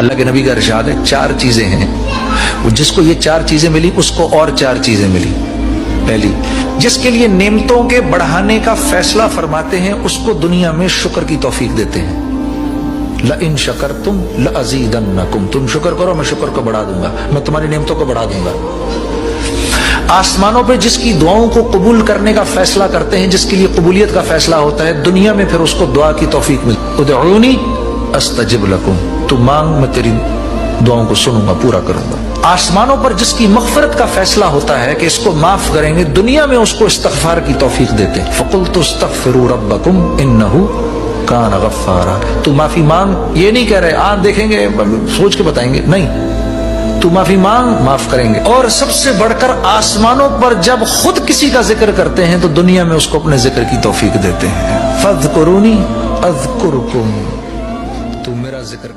अल्लाह के नबी का इरशाद है, 4 चीजें हैं, जिसको ये 4 चीजें मिली उसको और 4 चीजें मिली। पहली, जिसके लिए नेमतों के बढ़ाने का फैसला फरमाते हैं उसको दुनिया में शुक्र की तौफीक देते हैं। लइन शकरतुम लअज़ीदन्नकुम, तुम शुक्र करो मैं शुक्र को बढ़ा दूंगा, मैं तुम्हारी नेमतों को बढ़ा दूंगा। आसमानों पे जिसकी दुआओं को कबूल करने का फैसला करते हैं, जिसके लिए कबूलियत का फैसला होता है, दुनिया में फिर उसको दुआ की तौफीक मिलती। उदऊनी अस्तजिब लकुम, तू मांग मैं तेरी दुआओं को सुनूंगा, पूरा करूंगा। आसमानों पर जिसकी मग़फ़िरत का फैसला होता है कि इसको माफ करेंगे, दुनिया में उसको इस्तिग़फ़ार की तौफीक देते हैं। फ़क़ुल्तु अस्तग़फ़िरू रब्बकुम इन्नहु कान गफ़्फ़ारा, तू माफी मांग, ये नहीं कह रहे आज देखेंगे सोच के बताएंगे, नहीं, तू माफी मांग माफ करेंगे। और सबसे बढ़कर आसमानों पर जब खुद किसी का जिक्र करते हैं तो दुनिया में उसको अपने जिक्र की तौफीक देते हैं। फ़ज़्कुरूनी अज़्कुरुकुम, तू मेरा जिक्र